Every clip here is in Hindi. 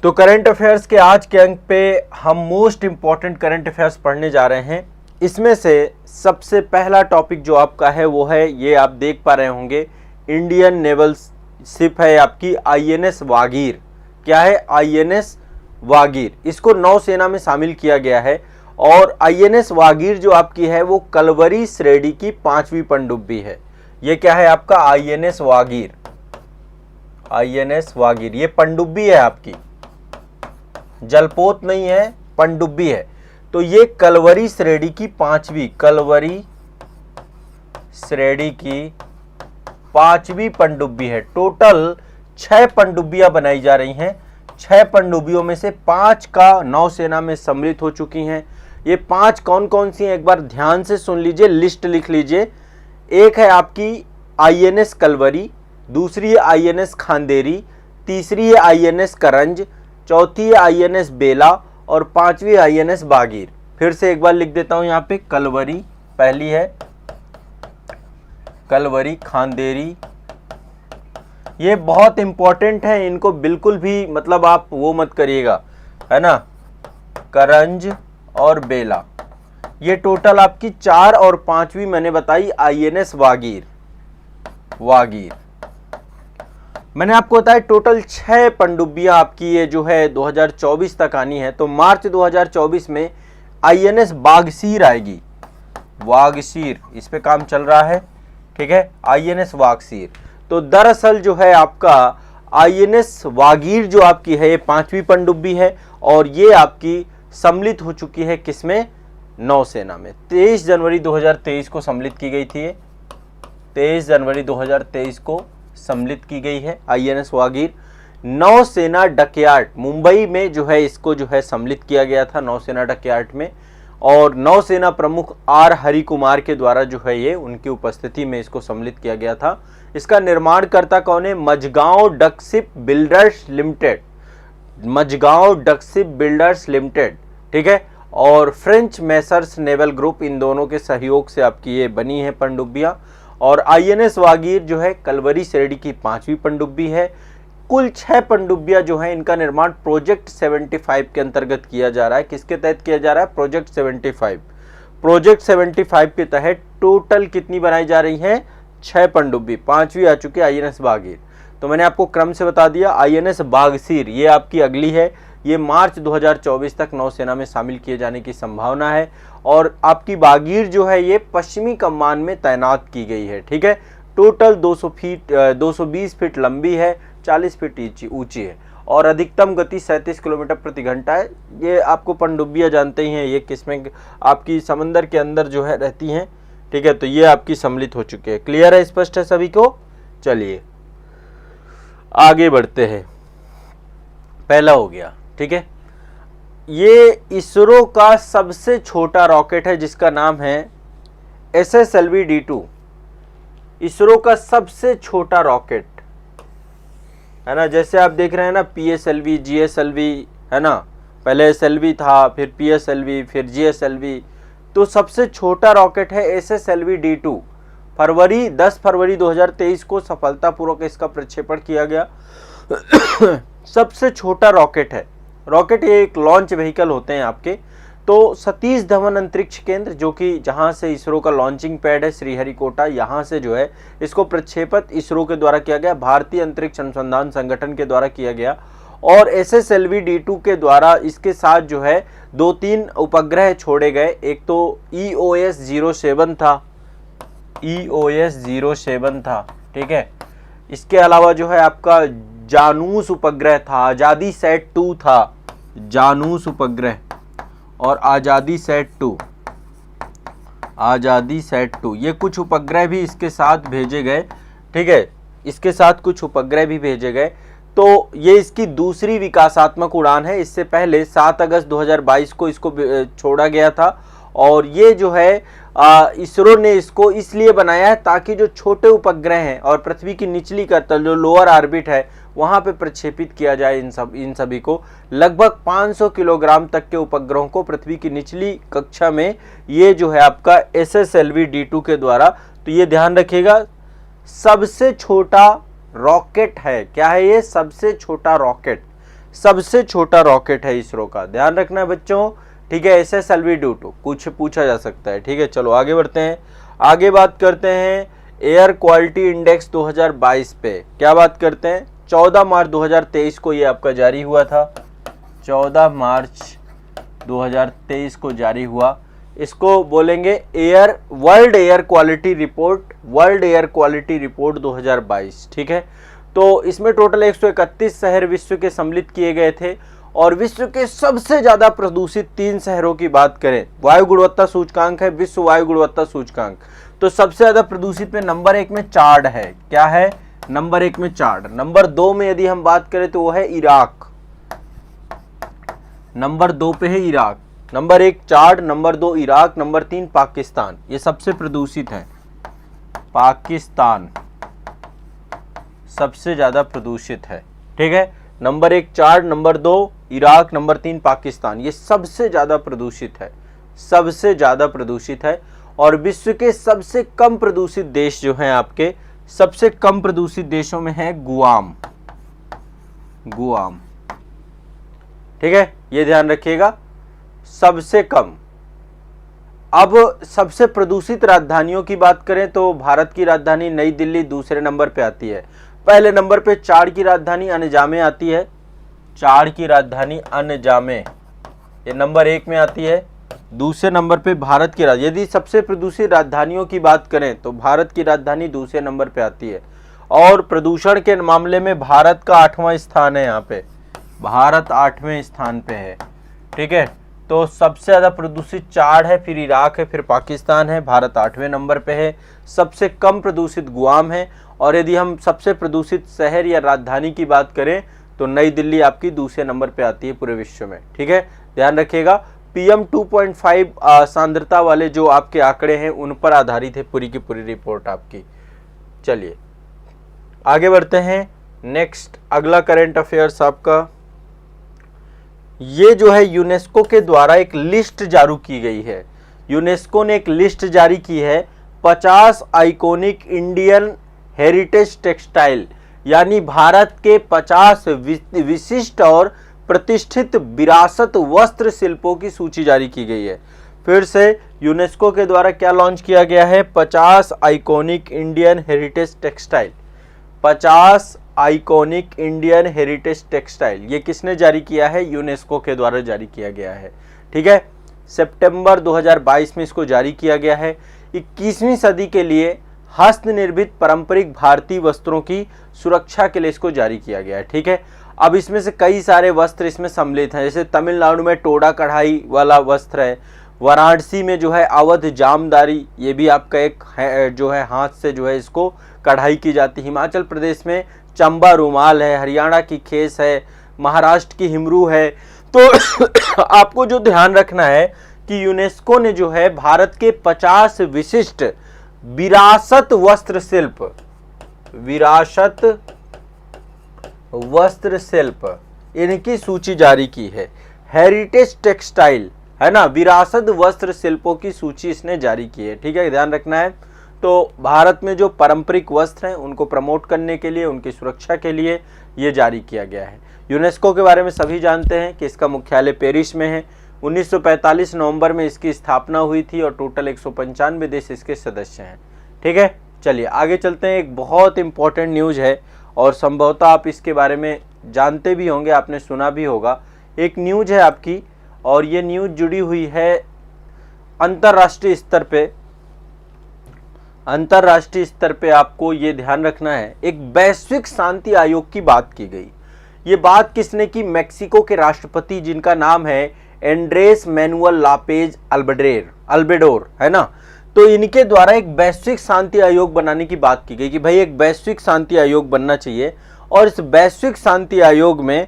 तो करंट अफेयर्स के आज के अंक पे हम मोस्ट इम्पॉर्टेंट करंट अफेयर्स पढ़ने जा रहे हैं। इसमें से सबसे पहला टॉपिक जो आपका है वो है, ये आप देख पा रहे होंगे, इंडियन नेवल शिप है आपकी INS वागीर। क्या है? INS वागीर। इसको नौसेना में शामिल किया गया है और INS वागीर जो आपकी है वो कलवरी श्रेणी की 5वीं पनडुब्बी है। ये क्या है आपका? INS वागीर। INS वागीर ये पनडुब्बी है आपकी, जलपोत नहीं है, पनडुब्बी है। तो ये कलवरी श्रेणी की 5वीं, कलवरी श्रेणी की 5वीं पनडुब्बी है। टोटल 6 पनडुब्बियां बनाई जा रही हैं। 6 पनडुब्बियों में से 5 का नौसेना में सम्मिलित हो चुकी हैं। ये 5 कौन कौन सी हैं एक बार ध्यान से सुन लीजिए, लिस्ट लिख लीजिए। एक है आपकी INS कलवरी, दूसरी है INS खांदेरी, तीसरी है INS करंज, चौथी है INS बेला और 5वीं INS बागीर। फिर से एक बार लिख देता हूं, यहां पे कलवरी पहली है, कलवरी, खांदेरी, ये बहुत इंपॉर्टेंट है, इनको बिल्कुल भी मतलब आप वो मत करिएगा, है ना। करंज और बेला, ये टोटल आपकी 4 और 5वीं मैंने बताई INS वागीर। वागीर मैंने आपको बताया टोटल 6 पनडुब्बियां आपकी ये जो है 2024 तक आनी है। तो मार्च 2024 में INS बागसीर आएगी। वागसीर, इस पे काम चल रहा है, ठीक है, INS वागसीर। तो दरअसल जो है आपका INS वागीर जो आपकी है ये 5वीं पनडुब्बी है और ये आपकी सम्मिलित हो चुकी है किसमें? नौसेना में। 23 जनवरी 2023 को सम्मिलित की गई थी। 23 जनवरी 2023 को सम्मिलित की गई है INS वागीर। नौसेना डकयार्ड मुंबई में जो है इसको जो है सम्मिलित किया गया था नौसेना डकयार्ड में, और नौसेना प्रमुख R हरि कुमार के द्वारा जो है ये उनकी उपस्थिति में इसको सम्मिलित किया गया था। इसका निर्माणकर्ता कौन है? Mazagon dock ship builders limited, Mazagon dock ship builders limited, ठीक है, और फ्रेंच मेसर्स नेवल ग्रुप, इन दोनों के सहयोग से आपकी ये बनी है पनडुब्बियां। और INS वागीर जो है कलवरी श्रेणी की 5वीं पनडुब्बी है। कुल 6 पनडुब्बियां जो है इनका निर्माण प्रोजेक्ट 75 के अंतर्गत किया जा रहा है। किसके तहत किया जा रहा है? प्रोजेक्ट 75। प्रोजेक्ट 75 के तहत टोटल कितनी बनाई जा रही है? 6 पनडुब्बी, 5वीं आ चुकी है INS वागीर। तो मैंने आपको क्रम से बता दिया। INS बागसीर ये आपकी अगली है, ये मार्च 2024 तक नौसेना में शामिल किए जाने की संभावना है। और आपकी बागीर जो है ये पश्चिमी कमान में तैनात की गई है, ठीक है। टोटल 220 फीट लंबी है, 40 फीट ऊंची है और अधिकतम गति 37 किलोमीटर प्रति घंटा है। ये आपको पनडुब्बियां जानते ही हैं, ये किसमें आपकी समंदर के अंदर जो है रहती हैं, ठीक है। तो ये आपकी सम्मिलित हो चुकी है। क्लियर है, स्पष्ट है सभी को? चलिए आगे बढ़ते हैं। पहला हो गया, ठीक है। ये इसरो का सबसे छोटा रॉकेट है जिसका नाम है SSLV D2। इसरो का सबसे छोटा रॉकेट है ना, जैसे आप देख रहे हैं ना PSLV, GSLV, है ना, पहले SLV था, फिर PSLV, फिर GSLV। तो सबसे छोटा रॉकेट है SSLV D2। 10 फरवरी 2023 को सफलतापूर्वक इसका प्रक्षेपण किया गया। सबसे छोटा रॉकेट है। रॉकेट ये एक लॉन्च व्हीकल होते हैं आपके। तो सतीश धवन अंतरिक्ष केंद्र, जो कि जहां से इसरो का लॉन्चिंग पैड है श्रीहरिकोटा, यहां से जो है इसको प्रक्षेपित इसरो के द्वारा किया गया, भारतीय अंतरिक्ष अनुसंधान संगठन के द्वारा किया गया। और SSLV D2 के द्वारा इसके साथ जो है 2-3 उपग्रह छोड़े गए। एक तो EOS 07 था, EOS 07 था, ठीक है। इसके अलावा जो है आपका जानूस उपग्रह था, आजादी सेट 2 था, जानूस उपग्रह और आजादी सेट 2, आजादी सेट 2, ये कुछ उपग्रह भी इसके साथ भेजे गए, ठीक है। इसके साथ कुछ उपग्रह भी भेजे गए। तो ये इसकी दूसरी विकासात्मक उड़ान है। इससे पहले 7 अगस्त 2022 को इसको छोड़ा गया था और ये जो है इसरो ने इसको इसलिए बनाया है ताकि जो छोटे उपग्रह हैं और पृथ्वी की निचली तल जो लोअर ऑर्बिट है वहां पे प्रक्षेपित किया जाए इन सभी को। लगभग 500 किलोग्राम तक के उपग्रहों को पृथ्वी की निचली कक्षा में ये जो है आपका SSLV D2 के द्वारा, तो ये ध्यान रखिएगा, सबसे छोटा रॉकेट है। क्या है ये? सबसे छोटा रॉकेट। सबसे छोटा रॉकेट है इसरो का, ध्यान रखना है बच्चों, ठीक है। SSLV-2 कुछ पूछा जा सकता है, ठीक है। चलो आगे बढ़ते हैं, आगे बात करते हैं एयर क्वालिटी इंडेक्स 2022 पे। क्या बात करते हैं, 14 मार्च 2023 को ये आपका जारी हुआ था, 14 मार्च 2023 को जारी हुआ। इसको बोलेंगे world air quality report, world air quality report 2022, ठीक है। तो इसमें टोटल 131 शहर विश्व के सम्मिलित किए गए थे और विश्व के सबसे ज्यादा प्रदूषित 3 शहरों की बात करें, वायु गुणवत्ता सूचकांक है, विश्व वायु गुणवत्ता सूचकांक, तो सबसे ज्यादा प्रदूषित में नंबर 1 में चाड है। क्या है, नंबर 1 में चाड। नंबर 2 में यदि हम बात करें तो वो है इराक, नंबर 2 पे है इराक, नंबर 1 चाड, नंबर 2 इराक, नंबर 3 पाकिस्तान, ये सबसे प्रदूषित है। पाकिस्तान सबसे ज्यादा प्रदूषित है, ठीक है। नंबर 1 चाड, नंबर 2 इराक, नंबर 3 पाकिस्तान, ये सबसे ज्यादा प्रदूषित है, सबसे ज्यादा प्रदूषित है। और विश्व के सबसे कम प्रदूषित देश जो हैं आपके, सबसे कम प्रदूषित देशों में है गुआम, गुआम, ठीक है, ये ध्यान रखिएगा, सबसे कम। अब सबसे प्रदूषित राजधानियों की बात करें तो भारत की राजधानी नई दिल्ली दूसरे नंबर पे आती है। पहले नंबर पे चाड की राजधानी अनजामे आती है, चाड की राजधानी अनजामे ये नंबर 1 में आती है। दूसरे नंबर पे भारत की राजधानी, यदि सबसे प्रदूषित राजधानियों की बात करें तो भारत की राजधानी दूसरे नंबर पे आती है। और प्रदूषण के मामले में भारत का 8वां स्थान है, यहाँ पे भारत 8वें स्थान पे है, ठीक है। तो सबसे ज्यादा प्रदूषित चाड है, फिर इराक है, फिर पाकिस्तान है, भारत 8वें नंबर पे है। सबसे कम प्रदूषित गुआम है। और यदि हम सबसे प्रदूषित शहर या राजधानी की बात करें तो नई दिल्ली आपकी दूसरे नंबर पे आती है पूरे विश्व में, ठीक है, ध्यान रखिएगा। PM 2.5 सांद्रता वाले जो आपके आंकड़े हैं उन पर आधारित है पूरी की पूरी रिपोर्ट आपकी। चलिए आगे बढ़ते हैं, नेक्स्ट अगला करंट अफेयर्स आपका, ये जो है यूनेस्को के द्वारा एक लिस्ट जारी की गई है। यूनेस्को ने एक लिस्ट जारी की है 50 आइकॉनिक इंडियन हेरिटेज टेक्सटाइल, यानी भारत के 50 विशिष्ट और प्रतिष्ठित विरासत वस्त्र शिल्पों की सूची जारी की गई है। फिर से यूनेस्को के द्वारा क्या लॉन्च किया गया है, 50 iconic Indian heritage textile, 50 iconic Indian heritage textile, ये किसने जारी किया है, यूनेस्को के द्वारा जारी किया गया है, ठीक है। सितंबर 2022 में इसको जारी किया गया है। 21वीं सदी के लिए हस्तनिर्मित पारंपरिक भारतीय वस्त्रों की सुरक्षा के लिए इसको जारी किया गया है, ठीक है। अब इसमें से कई सारे वस्त्र इसमें सम्मिलित हैं, जैसे तमिलनाडु में टोडा कढ़ाई वाला वस्त्र है, वाराणसी में जो है अवध जामदारी, ये भी आपका एक है, जो है हाथ से जो है इसको कढ़ाई की जाती है। हिमाचल प्रदेश में चंबा रुमाल है, हरियाणा की खेस है, महाराष्ट्र की हिमरू है। तो आपको जो ध्यान रखना है कि यूनेस्को ने जो है भारत के 50 विशिष्ट विरासत वस्त्र शिल्प, विरासत वस्त्र शिल्प, इनकी सूची जारी की है। हेरिटेज टेक्सटाइल है ना, विरासत वस्त्र शिल्पों की सूची इसने जारी की है, ठीक है, ध्यान रखना है। तो भारत में जो पारंपरिक वस्त्र हैं उनको प्रमोट करने के लिए, उनकी सुरक्षा के लिए ये जारी किया गया है। यूनेस्को के बारे में सभी जानते हैं कि इसका मुख्यालय पेरिस में है। 1945 नवंबर में इसकी स्थापना हुई थी और टोटल 195 देश इसके सदस्य हैं, ठीक है। चलिए आगे चलते हैं, एक बहुत इंपॉर्टेंट न्यूज़ है और संभवतः आप इसके बारे में जानते भी होंगे, आपने सुना भी होगा। एक न्यूज़ है आपकी और ये न्यूज़ जुड़ी हुई है अंतर्राष्ट्रीय स्तर पे। अंतर्राष्ट्रीय स्तर पे आपको ये ध्यान रखना है, एक वैश्विक शांति आयोग की बात की गई। ये बात किसने की, मैक्सिको के राष्ट्रपति जिनका नाम है एंड्रेस मैनुअल लापेज अल्बेडोर, है ना। तो इनके द्वारा एक वैश्विक शांति आयोग बनाने की बात की गई कि भाई एक वैश्विक शांति आयोग बनना चाहिए। और इस वैश्विक शांति आयोग में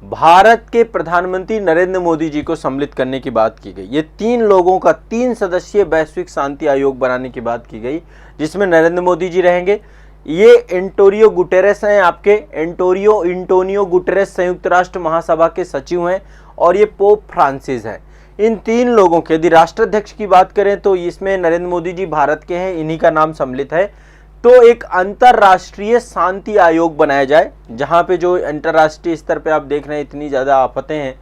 भारत के प्रधानमंत्री नरेंद्र मोदी जी को सम्मिलित करने की बात की गई। ये 3 लोगों का 3 सदस्यीय वैश्विक शांति आयोग बनाने की बात की गई, जिसमें नरेंद्र मोदी जी रहेंगे। ये एंटोनियो गुटेरेस हैं, आपके एंटोनियो गुटेरेस संयुक्त राष्ट्र महासभा के सचिव हैं और ये पोप फ्रांसिस हैं। इन 3 लोगों के, यदि राष्ट्राध्यक्ष की बात करें तो इसमें नरेंद्र मोदी जी भारत के हैं, इन्हीं का नाम सम्मिलित है। तो एक अंतरराष्ट्रीय शांति आयोग बनाया जाए, जहां पे जो अंतरराष्ट्रीय स्तर पे आप देख रहे हैं इतनी ज्यादा आफतें हैं,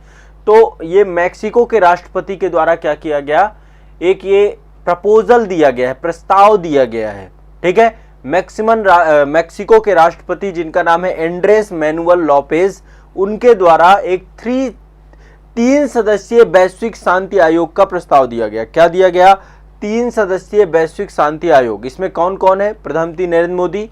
तो ये मैक्सिको के राष्ट्रपति के द्वारा क्या किया गया, एक ये प्रपोजल दिया गया है, प्रस्ताव दिया गया है, ठीक है। मैक्सिको के राष्ट्रपति जिनका नाम है एंड्रेस मैनुअल लॉपेज, उनके द्वारा एक 3 सदस्यीय वैश्विक शांति आयोग का प्रस्ताव दिया गया। क्या दिया गया, 3 सदस्यीय वैश्विक शांति आयोग। इसमें कौन कौन है, प्रधानमंत्री नरेंद्र मोदी,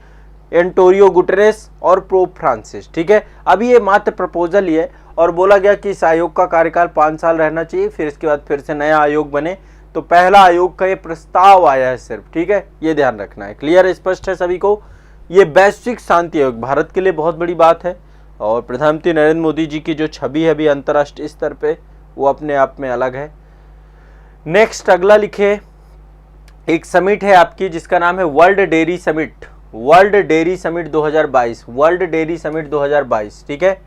एंटोनियो गुटेरेस और पोप फ्रांसिस, ठीक है। अभी ये मात्र प्रपोजल ही है और बोला गया कि इस आयोग का कार्यकाल 5 साल रहना चाहिए, फिर इसके बाद फिर से नया आयोग बने। तो पहला आयोग का ये प्रस्ताव आया है सिर्फ, ठीक है, ये ध्यान रखना है। क्लियर, स्पष्ट है सभी को। ये वैश्विक शांति आयोग भारत के लिए बहुत बड़ी बात है और प्रधानमंत्री नरेंद्र मोदी जी की जो छवि है अभी अंतर्राष्ट्रीय स्तर पे, वो अपने आप में अलग है। नेक्स्ट अगला लिखे, एक समिट है आपकी जिसका नाम है world dairy summit, world dairy summit 2022, world dairy summit 2022, ठीक है।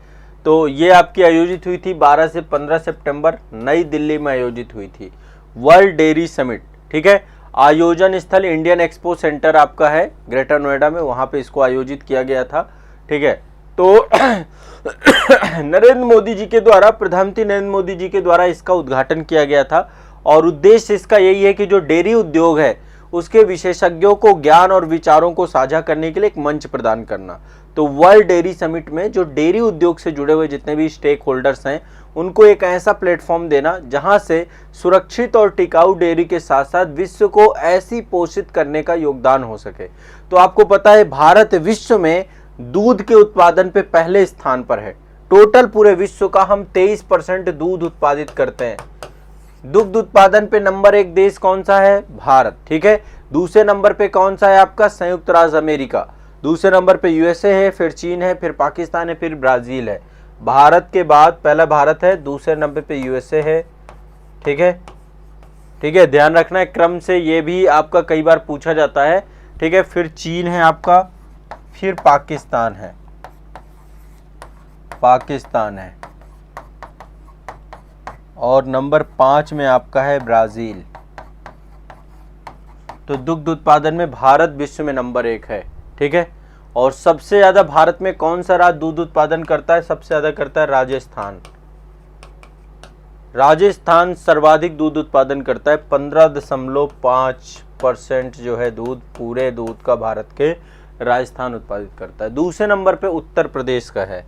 तो ये आपकी आयोजित हुई थी 12 से 15 सितंबर नई दिल्ली में आयोजित हुई थी वर्ल्ड डेयरी समिट, ठीक है। आयोजन स्थल इंडियन एक्सपो सेंटर आपका है ग्रेटर नोएडा में, वहां पे इसको आयोजित किया गया था, ठीक है। तो नरेंद्र मोदी जी के द्वारा, प्रधानमंत्री नरेंद्र मोदी जी के द्वारा इसका उद्घाटन किया गया था और उद्देश्य इसका यही है कि जो डेयरी उद्योग है उसके विशेषज्ञों को ज्ञान और विचारों को साझा करने के लिए एक मंच प्रदान करना। तो वर्ल्ड डेयरी समिट में जो डेयरी उद्योग से जुड़े हुए जितने भी स्टेक होल्डर्स हैं उनको एक ऐसा प्लेटफॉर्म देना जहां से सुरक्षित और टिकाऊ डेयरी के साथ साथ विश्व को ऐसी पोषित करने का योगदान हो सके। तो आपको पता है भारत विश्व में दूध के उत्पादन पे पहले स्थान पर है। टोटल पूरे विश्व का हम 23% दूध उत्पादित करते हैं। दुग्ध उत्पादन पे नंबर 1 देश कौन सा है, भारत, ठीक है। दूसरे नंबर पे कौन सा है आपका, संयुक्त राज्य अमेरिका। दूसरे नंबर पे यूएसए है, फिर चीन है, फिर पाकिस्तान है, फिर ब्राजील है। भारत के बाद पहला भारत है, दूसरे नंबर पे यूएसए है, ठीक है, ठीक है, ध्यान रखना है क्रम से, ये भी आपका कई बार पूछा जाता है, ठीक है। फिर चीन है आपका, फिर पाकिस्तान है, पाकिस्तान है और नंबर 5 में आपका है ब्राजील। तो दुग्ध उत्पादन में भारत विश्व में नंबर 1 है, ठीक है। और सबसे ज्यादा भारत में कौन सा राज्य दूध उत्पादन करता है, सबसे ज्यादा करता है राजस्थान। राजस्थान सर्वाधिक दूध उत्पादन करता है, 15.5% जो है दूध, पूरे दूध का भारत के राजस्थान उत्पादित करता है। दूसरे नंबर पे उत्तर प्रदेश का है,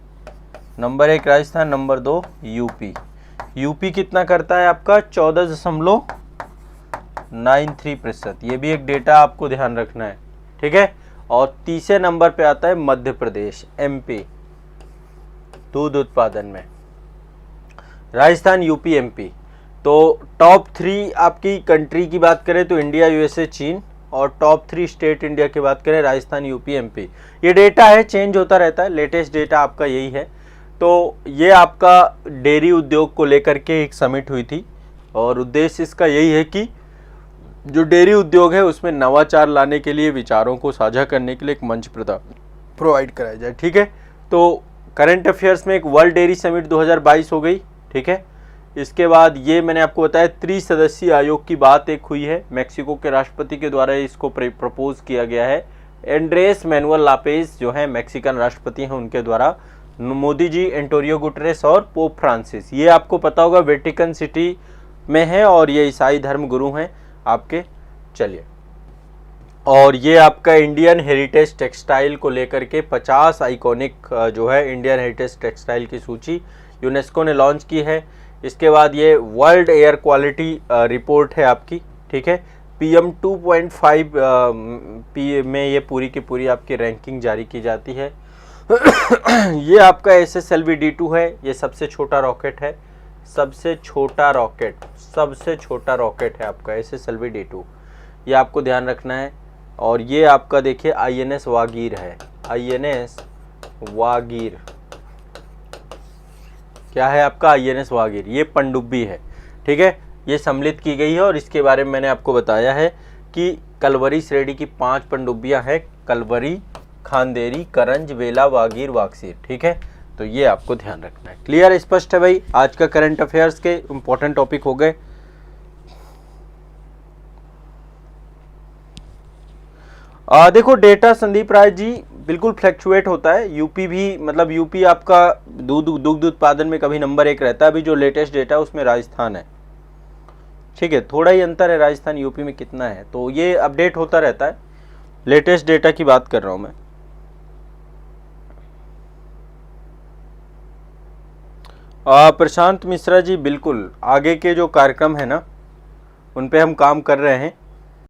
number 1 Rajasthan, number 2 UP. UP कितना करता है आपका, 14.93%। ये भी एक डेटा आपको ध्यान रखना है, ठीक है। और तीसरे नंबर पे आता है मध्य प्रदेश, एमपी, दूध उत्पादन में। Rajasthan, UP, MP. तो टॉप 3 आपकी कंट्री की बात करें तो इंडिया, यूएसए, चीन, और टॉप 3 स्टेट इंडिया की बात करें राजस्थान, यूपी, एमपी। ये डेटा है, चेंज होता रहता है, लेटेस्ट डेटा आपका यही है। तो ये आपका डेयरी उद्योग को लेकर के एक समिट हुई थी और उद्देश्य इसका यही है कि जो डेयरी उद्योग है उसमें नवाचार लाने के लिए, विचारों को साझा करने के लिए एक मंच प्रोवाइड कराया जाए, ठीक है। तो करंट अफेयर्स में एक वर्ल्ड डेयरी समिट 2022 हो गई, ठीक है। इसके बाद ये मैंने आपको बताया 3 सदस्यीय आयोग की बात एक हुई है, मैक्सिको के राष्ट्रपति के द्वारा इसको प्रपोज किया गया है। एंड्रेस मैनुअल लापेज जो है मैक्सिकन राष्ट्रपति हैं, उनके द्वारा। मोदी जी, एंटोनियो गुटेरेस और पोप फ्रांसिस, ये आपको पता होगा वेटिकन सिटी में है और ये ईसाई धर्म गुरु हैं आपके। चलिए, और ये आपका इंडियन हेरिटेज टेक्सटाइल को लेकर के 50 आइकॉनिक जो है इंडियन हेरिटेज टेक्सटाइल की सूची यूनेस्को ने लॉन्च की है। इसके बाद ये वर्ल्ड एयर क्वालिटी रिपोर्ट है आपकी, ठीक है। PM 2.5 में ये पूरी की पूरी आपकी रैंकिंग जारी की जाती है। ये आपका SSLV D2 है, ये सबसे छोटा रॉकेट है, सबसे छोटा रॉकेट है आपका SSLV D2, ये आपको ध्यान रखना है। और ये आपका देखिए INS वागीर है, INS वागीर, क्या है आपका INS वागीर, ये पनडुब्बी है, ठीक है। ये सम्मिलित की गई है और इसके बारे में मैंने आपको बताया है कि कलवरी श्रेणी की 5 पनडुब्बियां हैं, कलवरी, खांदेरी, करंज, वेला, वागीर, वाक्सीर, ठीक है। तो ये आपको ध्यान रखना है। क्लियर, स्पष्ट है भाई। आज का करंट अफेयर्स के इंपॉर्टेंट टॉपिक हो गए। देखो डेटा संदीप राय जी बिल्कुल फ्लैक्चुएट होता है। यूपी भी, मतलब यूपी आपका दुग्ध उत्पादन में कभी नंबर 1 रहता है। अभी जो लेटेस्ट डेटा है उसमें राजस्थान है, ठीक है, थोड़ा ही अंतर है राजस्थान यूपी में कितना है, तो ये अपडेट होता रहता है। लेटेस्ट डेटा की बात कर रहा हूं मैं। प्रशांत मिश्रा जी बिल्कुल, आगे के जो कार्यक्रम है ना उन पे हम काम कर रहे हैं।